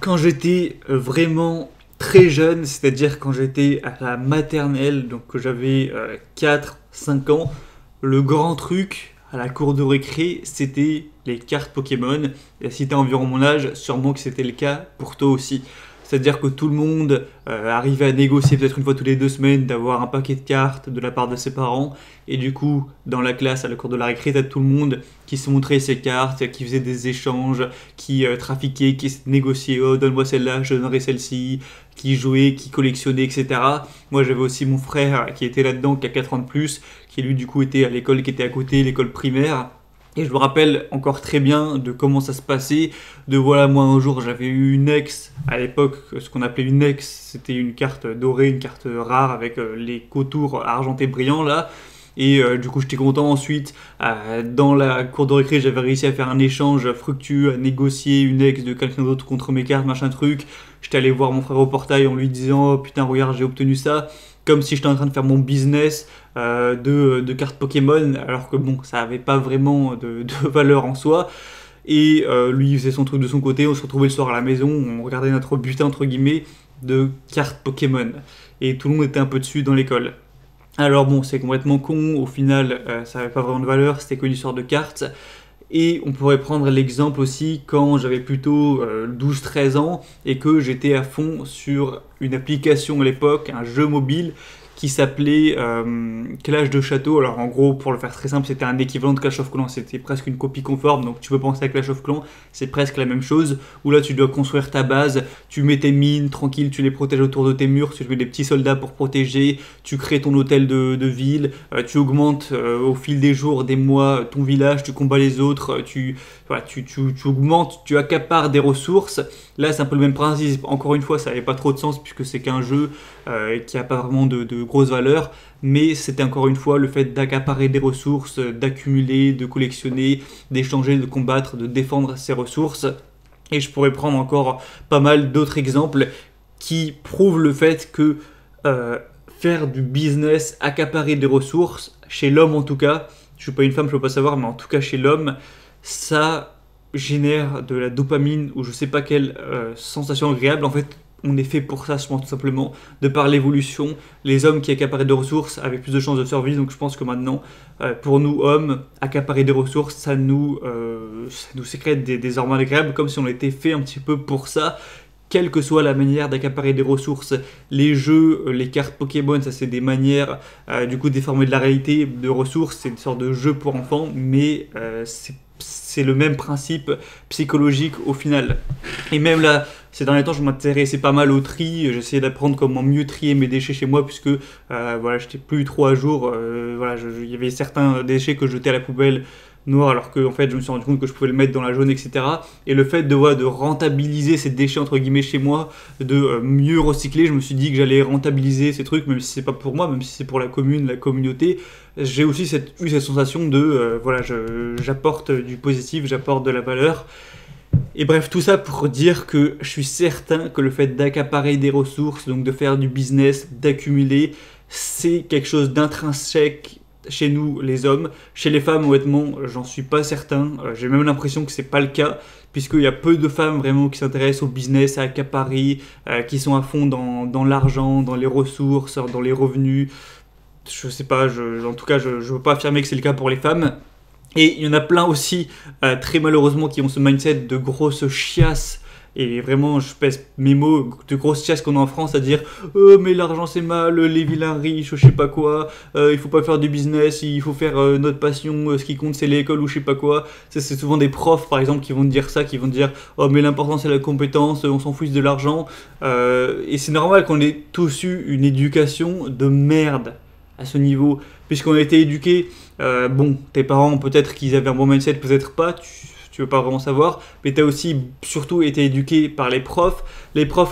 Quand j'étais vraiment très jeune, c'est-à-dire quand j'étais à la maternelle, donc que j'avais 4-5 ans, le grand truc à la cour de récré, c'était les cartes Pokémon. Et si t'as environ mon âge, sûrement que c'était le cas pour toi aussi. C'est-à-dire que tout le monde arrivait à négocier peut-être une fois tous les 2 semaines d'avoir un paquet de cartes de la part de ses parents. Et du coup, dans la classe, à la cour de la récré, t'as tout le monde qui se montrait ses cartes, qui faisait des échanges, qui trafiquait, qui se négociait. Oh, donne-moi celle-là, je donnerai celle-ci. Qui jouait, qui collectionnait, etc. Moi, j'avais aussi mon frère qui était là-dedans, qui a 4 ans de plus, qui lui, du coup, était à l'école qui était à côté, l'école primaire. Et je me rappelle encore très bien de comment ça se passait. De voilà, moi un jour j'avais eu une ex, à l'époque ce qu'on appelait une ex, c'était une carte dorée, une carte rare avec les contours argentés brillants là. Et du coup j'étais content ensuite, dans la cour de récré j'avais réussi à faire un échange fructueux, à négocier une ex de quelqu'un d'autre contre mes cartes, machin truc. J'étais allé voir mon frère au portail en lui disant oh putain regarde j'ai obtenu ça, comme si j'étais en train de faire mon business de cartes Pokémon, alors que bon ça avait pas vraiment de valeur en soi. Et lui il faisait son truc de son côté, on se retrouvait le soir à la maison, on regardait notre butin entre guillemets de cartes Pokémon. Et tout le monde était un peu dessus dans l'école. Alors bon, c'est complètement con, au final, ça n'avait pas vraiment de valeur, c'était qu'une histoire de cartes. Et on pourrait prendre l'exemple aussi quand j'avais plutôt 12-13 ans et que j'étais à fond sur une application à l'époque, un jeu mobile qui s'appelait Clash de Château. Alors en gros, pour le faire très simple, c'était un équivalent de Clash of Clans, c'était presque une copie conforme, donc tu peux penser à Clash of Clans, c'est presque la même chose, où là tu dois construire ta base, tu mets tes mines, tranquille, tu les protèges autour de tes murs, tu mets des petits soldats pour protéger, tu crées ton hôtel de ville, tu augmentes au fil des jours, des mois, ton village, tu combats les autres, tu augmentes, tu accapares des ressources. Là c'est un peu le même principe, encore une fois ça n'avait pas trop de sens puisque c'est qu'un jeu qui n'a pas vraiment de grosse valeur, mais c'était encore une fois le fait d'accaparer des ressources, d'accumuler, de collectionner, d'échanger, de combattre, de défendre ces ressources. Et je pourrais prendre encore pas mal d'autres exemples qui prouvent le fait que faire du business, accaparer des ressources, chez l'homme en tout cas, je suis pas une femme, je peux pas savoir, mais en tout cas chez l'homme, ça génère de la dopamine ou je sais pas quelle sensation agréable. En fait, on est fait pour ça, je pense tout simplement, de par l'évolution. Les hommes qui accaparaient des ressources avaient plus de chances de survie, donc je pense que maintenant, pour nous hommes, accaparer des ressources, ça nous sécrète des hormones agréables, comme si on était fait un petit peu pour ça. Quelle que soit la manière d'accaparer des ressources, les jeux, les cartes Pokémon, ça c'est des manières du coup déformées de la réalité de ressources, c'est une sorte de jeu pour enfants, mais c'est le même principe psychologique au final. Et même là, ces derniers temps, je m'intéressais pas mal au tri, j'essayais d'apprendre comment mieux trier mes déchets chez moi, puisque voilà, j'étais plus trop à jour, voilà, il y avait certains déchets que je jetais à la poubelle noir, alors que en fait je me suis rendu compte que je pouvais le mettre dans la jaune, etc. Et le fait de rentabiliser ces déchets entre guillemets chez moi, de mieux recycler, je me suis dit que j'allais rentabiliser ces trucs, même si c'est pas pour moi, même si c'est pour la commune, la communauté. J'ai aussi eu cette sensation de voilà, j'apporte du positif, j'apporte de la valeur. Et bref, tout ça pour dire que je suis certain que le fait d'accaparer des ressources, donc de faire du business, d'accumuler, c'est quelque chose d'intrinsèque chez nous les hommes. Chez les femmes, honnêtement, j'en suis pas certain. J'ai même l'impression que c'est pas le cas, puisqu'il y a peu de femmes vraiment qui s'intéressent au business, à accaparer, qui sont à fond dans l'argent, dans les ressources, dans les revenus. Je sais pas, en tout cas, je veux pas affirmer que c'est le cas pour les femmes. Et il y en a plein aussi, très malheureusement, qui ont ce mindset de grosse chiasse. Et vraiment, je pèse mes mots, de grosses chiasses qu'on a en France, à dire mais l'argent c'est mal, les vilains riches, je sais pas quoi, il faut pas faire du business, il faut faire notre passion, ce qui compte c'est l'école ou je sais pas quoi. Ça, c'est souvent des profs par exemple qui vont dire ça, qui vont dire oh mais l'important c'est la compétence, on s'en fout de l'argent. Et c'est normal qu'on ait tous eu une éducation de merde à ce niveau, puisqu'on a été éduqués, bon, tes parents peut-être qu'ils avaient un bon mindset, peut-être pas, tu veux pas vraiment savoir, mais tu as aussi surtout été éduqué par les profs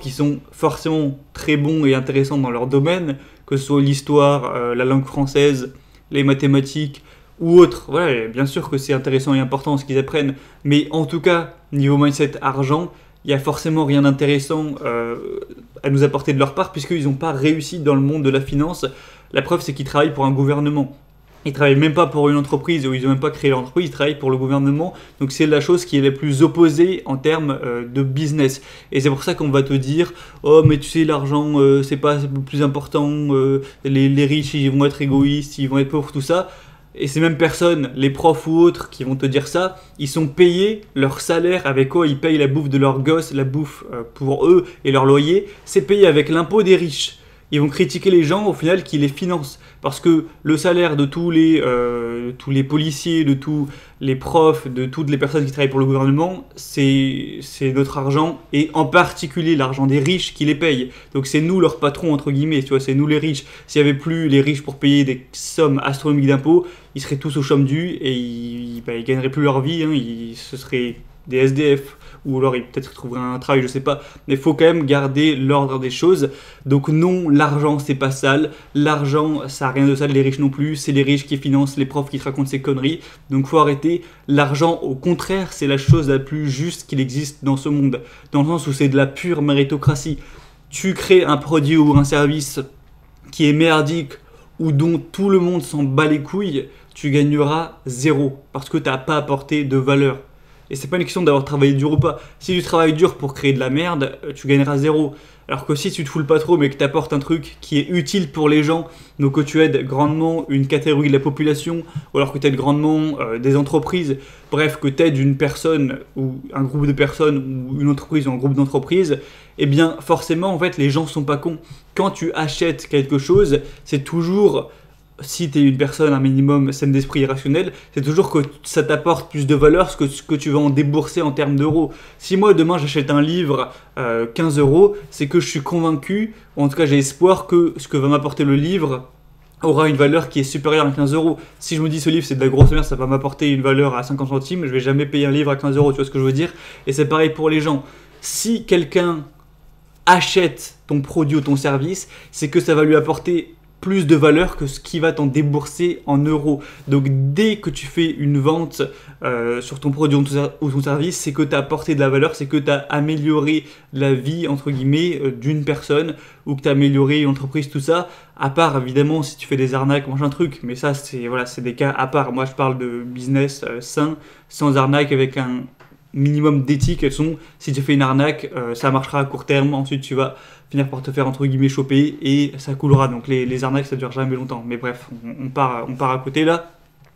qui sont forcément très bons et intéressants dans leur domaine, que ce soit l'histoire, la langue française, les mathématiques ou autres. Voilà, bien sûr que c'est intéressant et important ce qu'ils apprennent, mais en tout cas, niveau mindset argent, il y a forcément rien d'intéressant à nous apporter de leur part, puisqu'ils n'ont pas réussi dans le monde de la finance. La preuve, c'est qu'ils travaillent pour un gouvernement. Ils travaillent même pas pour une entreprise ou ils ont même pas créé l'entreprise, ils travaillent pour le gouvernement. Donc c'est la chose qui est la plus opposée en termes de business. Et c'est pour ça qu'on va te dire, oh mais tu sais l'argent c'est pas le plus important, les riches ils vont être égoïstes, ils vont être pauvres, tout ça. Et ces mêmes personnes, les profs ou autres qui vont te dire ça, ils sont payés, leur salaire avec quoi ils payent la bouffe de leurs gosses, la bouffe pour eux et leur loyer, c'est payé avec l'impôt des riches. Ils vont critiquer les gens au final qui les financent. Parce que le salaire de tous les policiers, de tous les profs, de toutes les personnes qui travaillent pour le gouvernement, c'est notre argent et en particulier l'argent des riches qui les payent. Donc c'est nous leurs patrons entre guillemets, tu vois, c'est nous les riches. S'il n'y avait plus les riches pour payer des sommes astronomiques d'impôts, ils seraient tous au chômage dû et ils gagneraient plus leur vie, hein, ce seraient des SDF ou alors ils peut-être trouveraient un travail, je sais pas, mais il faut quand même garder l'ordre des choses. Donc non, l'argent c'est pas sale, l'argent ça a rien de sale, les riches non plus, c'est les riches qui financent les profs qui te racontent ces conneries, donc faut arrêter. L'argent au contraire c'est la chose la plus juste qu'il existe dans ce monde, dans le sens où c'est de la pure méritocratie. Tu crées un produit ou un service qui est merdique ou dont tout le monde s'en bat les couilles, tu gagneras zéro parce que t'as pas apporté de valeur. Et c'est pas une question d'avoir travaillé dur ou pas. Si tu travailles dur pour créer de la merde, tu gagneras zéro. Alors que si tu te foules pas trop mais que tu apportes un truc qui est utile pour les gens, donc que tu aides grandement une catégorie de la population, ou alors que tu aides grandement des entreprises, bref, que tu aides une personne ou un groupe de personnes ou une entreprise ou un groupe d'entreprises, eh bien forcément en fait les gens sont pas cons. Quand tu achètes quelque chose, c'est toujours... Si tu es une personne un minimum saine d'esprit et rationnelle, c'est toujours que ça t'apporte plus de valeur que ce que tu vas en débourser en termes d'euros. Si moi demain j'achète un livre 15 euros, c'est que je suis convaincu, ou en tout cas j'ai espoir que ce que va m'apporter le livre aura une valeur qui est supérieure à 15 euros. Si je me dis ce livre c'est de la grosse merde, ça va m'apporter une valeur à 50 centimes, je vais jamais payer un livre à 15 euros, tu vois ce que je veux dire? Et c'est pareil pour les gens. Si quelqu'un achète ton produit ou ton service, c'est que ça va lui apporter plus de valeur que ce qui va t'en débourser en euros. Donc dès que tu fais une vente sur ton produit ou ton service, c'est que tu as apporté de la valeur, c'est que tu as amélioré la vie entre guillemets d'une personne ou que tu as amélioré une entreprise, tout ça. À part évidemment si tu fais des arnaques, machin truc, mais ça c'est voilà, c'est des cas à part. Moi je parle de business sain, sans arnaque, avec un minimum d'éthique. Elles sont, si tu fais une arnaque, ça marchera à court terme, ensuite tu vas finir par te faire entre guillemets choper et ça coulera. Donc les arnaques ça dure jamais longtemps, mais bref, on part à côté là.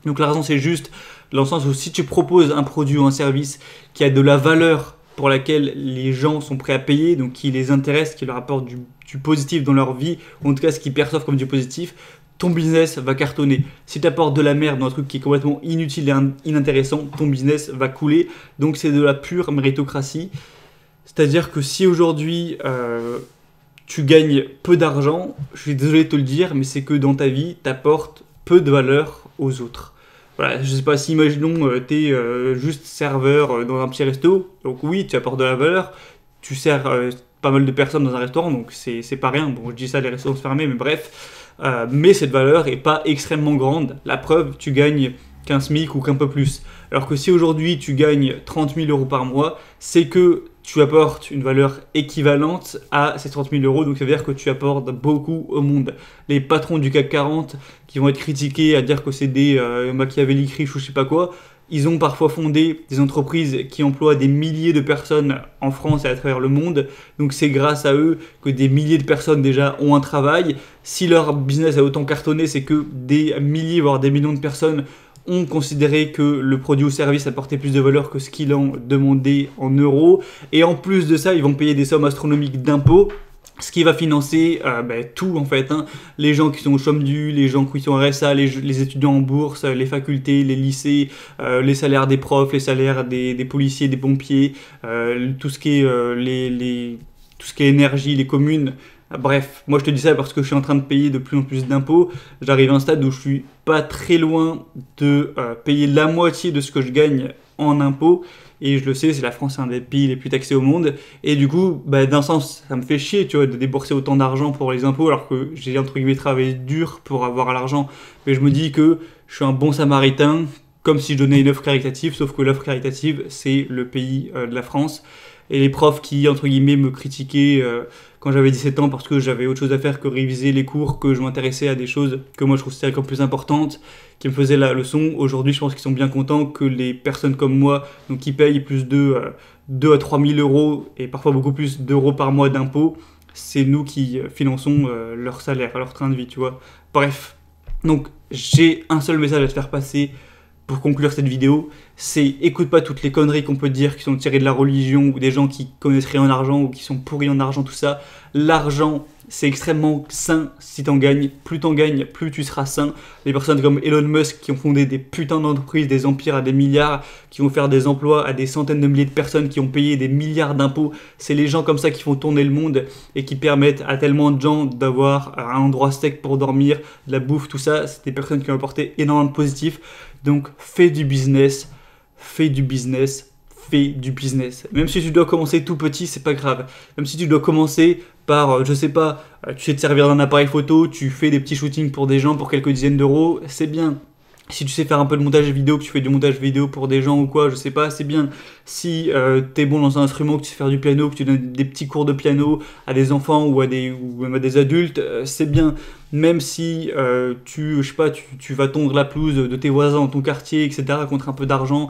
Donc la raison c'est juste dans le sens où si tu proposes un produit ou un service qui a de la valeur pour laquelle les gens sont prêts à payer, donc qui les intéresse, qui leur apporte du positif dans leur vie, ou en tout cas ce qu'ils perçoivent comme du positif, ton business va cartonner. Si tu apportes de la merde dans un truc qui est complètement inutile et inintéressant, ton business va couler. Donc c'est de la pure méritocratie. C'est-à-dire que si aujourd'hui tu gagnes peu d'argent, je suis désolé de te le dire, mais c'est que dans ta vie, tu apportes peu de valeur aux autres. Voilà, je sais pas si imaginons tu es juste serveur dans un petit resto, donc oui, tu apportes de la valeur, tu sers pas mal de personnes dans un restaurant, donc c'est pas rien. Bon, je dis ça, les restaurants sont fermés, mais bref. Mais cette valeur est pas extrêmement grande. La preuve, tu gagnes qu'un SMIC ou qu'un peu plus. Alors que si aujourd'hui tu gagnes 30 000 euros par mois, c'est que tu apportes une valeur équivalente à ces 30 000 euros. Donc ça veut dire que tu apportes beaucoup au monde. Les patrons du CAC 40 qui vont être critiqués à dire que c'est des machiavéliques riches ou je sais pas quoi, ils ont parfois fondé des entreprises qui emploient des milliers de personnes en France et à travers le monde. Donc c'est grâce à eux que des milliers de personnes déjà ont un travail. Si leur business a autant cartonné, c'est que des milliers, voire des millions de personnes ont considéré que le produit ou service apportait plus de valeur que ce qu'ils ont demandé en euros. Et en plus de ça, ils vont payer des sommes astronomiques d'impôts. Ce qui va financer tout en fait, hein. Les gens qui sont au chômage dû, les gens qui sont au RSA, les étudiants en bourse, les facultés, les lycées, les salaires des profs, les salaires des policiers, des pompiers, tout ce qui est tout ce qui est énergie, les communes. Bref, moi je te dis ça parce que je suis en train de payer de plus en plus d'impôts. J'arrive à un stade où je suis pas très loin de payer la moitié de ce que je gagne en impôts. Et je le sais, c'est la France, c'est un des pays les plus taxés au monde. Et du coup, d'un sens, ça me fait chier, tu vois, de débourser autant d'argent pour les impôts, alors que j'ai entre guillemets travaillé dur pour avoir l'argent. Mais je me dis que je suis un bon samaritain, comme si je donnais une œuvre caritative, sauf que l'œuvre caritative, c'est le pays de la France. et les profs qui, entre guillemets, me critiquaient quand j'avais 17 ans parce que j'avais autre chose à faire que réviser les cours, que je m'intéressais à des choses que moi je considérais comme plus importantes, qui me faisaient la leçon. Aujourd'hui, je pense qu'ils sont bien contents que les personnes comme moi, donc qui payent plus de 2 à 3 000 euros et parfois beaucoup plus d'euros par mois d'impôts, c'est nous qui finançons leur salaire, leur train de vie, tu vois. Bref, donc j'ai un seul message à te faire passer pour conclure cette vidéo, c'est écoute pas toutes les conneries qu'on peut te dire qui sont tirées de la religion ou des gens qui connaissent rien en argent ou qui sont pourris en argent, tout ça. L'argent, c'est extrêmement sain si t'en gagnes. Plus t'en gagnes, plus tu seras sain. Les personnes comme Elon Musk qui ont fondé des putains d'entreprises, des empires à des milliards, qui vont faire des emplois à des centaines de milliers de personnes, qui ont payé des milliards d'impôts. C'est les gens comme ça qui font tourner le monde et qui permettent à tellement de gens d'avoir un endroit sec pour dormir, de la bouffe, tout ça. C'est des personnes qui ont apporté énormément de positif. Donc fais du business, fais du business, fais du business. Même si tu dois commencer tout petit, c'est pas grave. Même si tu dois commencer par, je sais pas, tu sais te servir d'un appareil photo, tu fais des petits shootings pour des gens pour quelques dizaines d'euros, c'est bien. Si tu sais faire un peu de montage vidéo, que tu fais du montage vidéo pour des gens ou quoi, je sais pas, c'est bien. Si t'es bon dans un instrument, que tu sais faire du piano, que tu donnes des petits cours de piano à des enfants ou même à des adultes, c'est bien. Même si je sais pas, tu vas tondre la pelouse de tes voisins dans ton quartier, etc., contre un peu d'argent,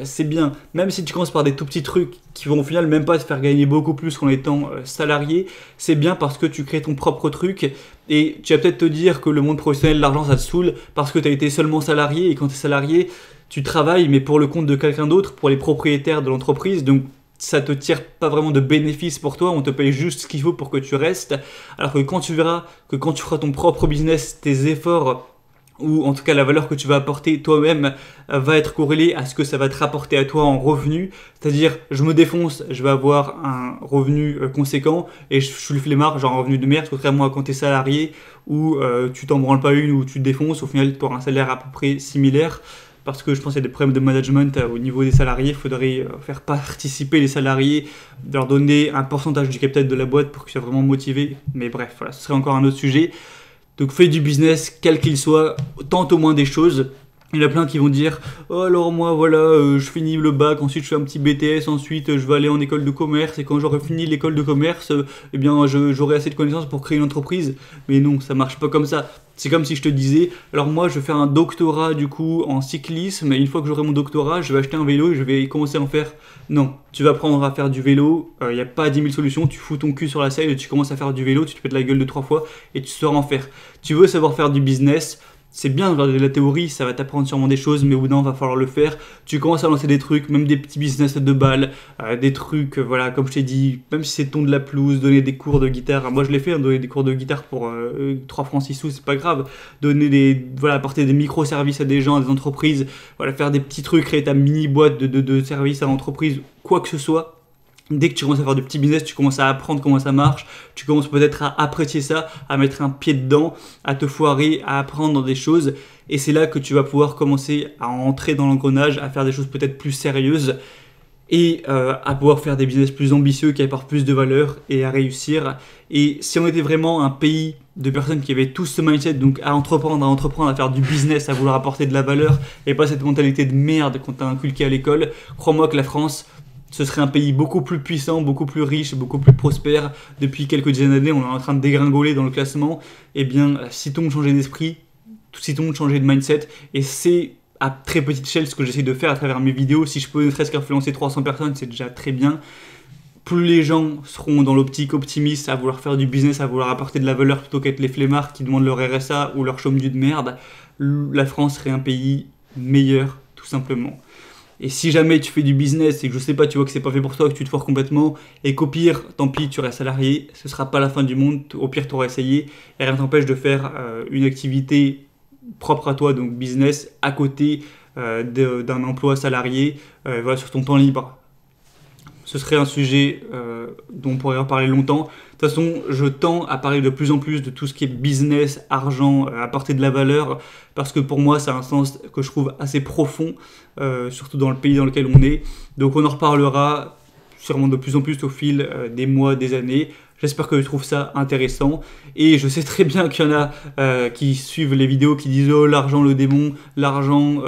c'est bien. Même si tu commences par des tout petits trucs qui vont au final même pas te faire gagner beaucoup plus qu'en étant salarié, c'est bien parce que tu crées ton propre truc. Et tu vas peut-être te dire que le monde professionnel, l'argent, ça te saoule parce que tu as été seulement salarié. Et quand tu es salarié, tu travailles, mais pour le compte de quelqu'un d'autre, pour les propriétaires de l'entreprise. Donc, ça te tire pas vraiment de bénéfices pour toi. On te paye juste ce qu'il faut pour que tu restes. Alors que quand tu verras que quand tu feras ton propre business, tes efforts, ou en tout cas la valeur que tu vas apporter toi-même va être corrélée à ce que ça va te rapporter à toi en revenu. C'est-à-dire, je me défonce, je vais avoir un revenu conséquent et je suis le flemmard, genre un revenu de merde, contrairement à quand tu es salarié où tu t'en branles pas une ou tu te défonces, au final tu auras un salaire à peu près similaire. Parce que je pense qu'il y a des problèmes de management au niveau des salariés. Il faudrait faire participer les salariés, leur donner un pourcentage du capital de la boîte pour qu'ils soient vraiment motivés. Mais bref, voilà, ce serait encore un autre sujet. Donc fais du business, quel qu'il soit, tente au moins des choses. Il y en a plein qui vont dire « Oh alors moi voilà, je finis le bac, ensuite je fais un petit BTS, ensuite je vais aller en école de commerce et quand j'aurai fini l'école de commerce, eh bien j'aurai assez de connaissances pour créer une entreprise. » Mais non, ça marche pas comme ça. C'est comme si je te disais « Alors moi je vais faire un doctorat du coup en cyclisme et une fois que j'aurai mon doctorat, je vais acheter un vélo et je vais commencer à en faire. » Non, tu vas apprendre à faire du vélo, il n'y a pas 10 000 solutions, tu fous ton cul sur la selle et tu commences à faire du vélo, tu te pètes la gueule 2-3 fois et tu sauras en faire. Tu veux savoir faire du business, c'est bien de faire de la théorie, ça va t'apprendre sûrement des choses, mais au bout d'un moment, va falloir le faire. Tu commences à lancer des trucs, même des petits business de balles, des trucs, voilà, comme je t'ai dit, même si c'est ton de la pelouse, donner des cours de guitare. Moi, je l'ai fait, donner des cours de guitare pour 3 francs 6 sous, c'est pas grave. Apporter des micro-services à des gens, à des entreprises, voilà, faire des petits trucs, créer ta mini-boîte de services à l'entreprise, quoi que ce soit. Dès que tu commences à faire du petit business, tu commences à apprendre comment ça marche, tu commences peut-être à apprécier ça, à mettre un pied dedans, à te foirer, à apprendre des choses. Et c'est là que tu vas pouvoir commencer à entrer dans l'engrenage, à faire des choses peut-être plus sérieuses et à pouvoir faire des business plus ambitieux qui apportent plus de valeur et à réussir. Et si on était vraiment un pays de personnes qui avaient tous ce mindset, donc à entreprendre, à faire du business, à vouloir apporter de la valeur et pas cette mentalité de merde qu'on t'a inculquée à l'école, crois-moi que la France, ce serait un pays beaucoup plus puissant, beaucoup plus riche, beaucoup plus prospère. Depuis quelques dizaines d'années, on est en train de dégringoler dans le classement. Eh bien, si tout le monde changeait d'esprit, si tout le monde changeait de mindset, et c'est à très petite échelle ce que j'essaie de faire à travers mes vidéos, si je peux ne serait-ce qu'influencer 300 personnes, c'est déjà très bien. Plus les gens seront dans l'optique optimiste, à vouloir faire du business, à vouloir apporter de la valeur plutôt qu'être les flemmards qui demandent leur RSA ou leur chôme de merde, la France serait un pays meilleur, tout simplement. Et si jamais tu fais du business et que je sais pas, tu vois que c'est pas fait pour toi, que tu te foires complètement et qu'au pire, tant pis, tu restes salarié, ce sera pas la fin du monde, au pire tu auras essayé et rien ne t'empêche de faire une activité propre à toi, donc business, à côté d'un emploi salarié, voilà, sur ton temps libre. Ce serait un sujet dont on pourrait en parler longtemps. De toute façon, je tends à parler de plus en plus de tout ce qui est business, argent, apporter de la valeur, parce que pour moi, ça a un sens que je trouve assez profond, surtout dans le pays dans lequel on est. Donc on en reparlera sûrement de plus en plus au fil des mois, des années. J'espère que tu trouves ça intéressant. Et je sais très bien qu'il y en a qui suivent les vidéos qui disent « Oh, l'argent, le démon, l'argent,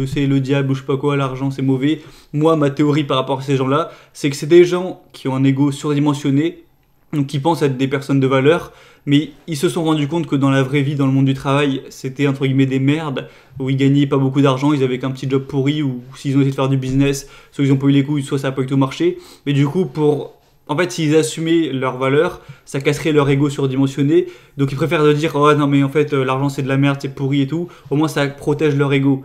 c'est le diable ou je sais pas quoi, l'argent, c'est mauvais. » Moi, ma théorie par rapport à ces gens-là, c'est que c'est des gens qui ont un ego surdimensionné, donc qui pensent être des personnes de valeur, mais ils se sont rendus compte que dans la vraie vie, dans le monde du travail, c'était entre guillemets des merdes, où ils gagnaient pas beaucoup d'argent, ils avaient qu'un petit job pourri, ou s'ils ont essayé de faire du business, soit ils ont pas eu les couilles, soit ça a pas du tout marché. Mais du coup, en fait, s'ils assumaient leurs valeurs, ça casserait leur ego surdimensionné. Donc ils préfèrent de dire « Oh non mais en fait l'argent c'est de la merde, c'est pourri et tout », au moins ça protège leur ego.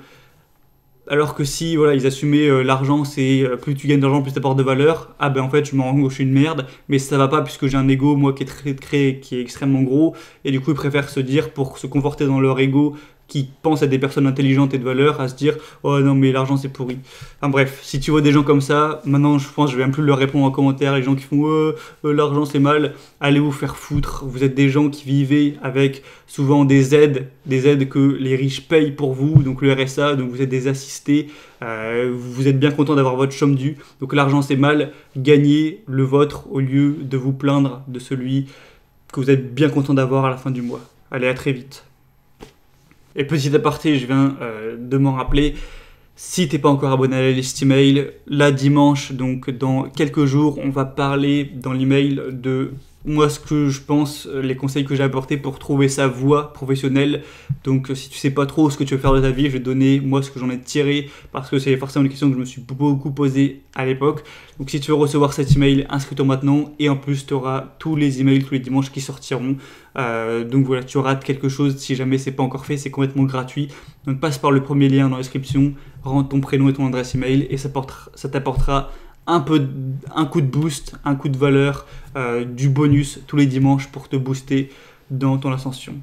Alors que si voilà, ils assumaient l'argent, c'est plus tu gagnes d'argent, plus tu apportes de valeur, ah ben en fait je me rends compte que je suis une merde, mais ça va pas puisque j'ai un ego moi qui est extrêmement gros, et du coup ils préfèrent se dire, pour se conforter dans leur ego, qui pensent à des personnes intelligentes et de valeur, à se dire oh non mais l'argent c'est pourri. Enfin bref, si tu vois des gens comme ça, maintenant je pense que je vais même plus leur répondre en commentaire, les gens qui font l'argent c'est mal, allez vous faire foutre, vous êtes des gens qui vivez avec souvent des aides que les riches payent pour vous, donc le RSA, donc vous êtes des assistés, vous êtes bien content d'avoir votre chôme dû, donc l'argent c'est mal, gagnez le vôtre au lieu de vous plaindre de celui que vous êtes bien content d'avoir à la fin du mois. Allez, à très vite. Et petit aparté, je viens de m'en rappeler, si t'es pas encore abonné à la liste email, là dimanche, donc dans quelques jours, on va parler dans l'email de moi ce que je pense, les conseils que j'ai apportés pour trouver sa voie professionnelle. Donc si tu sais pas trop ce que tu veux faire de ta vie, je vais te donner moi ce que j'en ai tiré, parce que c'est forcément une question que je me suis beaucoup posée à l'époque. Donc si tu veux recevoir cet email, inscris-toi maintenant, et en plus tu auras tous les emails tous les dimanches qui sortiront. Donc voilà, tu rates quelque chose si jamais c'est pas encore fait, c'est complètement gratuit. Donc passe par le premier lien dans la description, rentre ton prénom et ton adresse email, et ça t'apportera un coup de boost, un coup de valeur, du bonus tous les dimanches pour te booster dans ton ascension.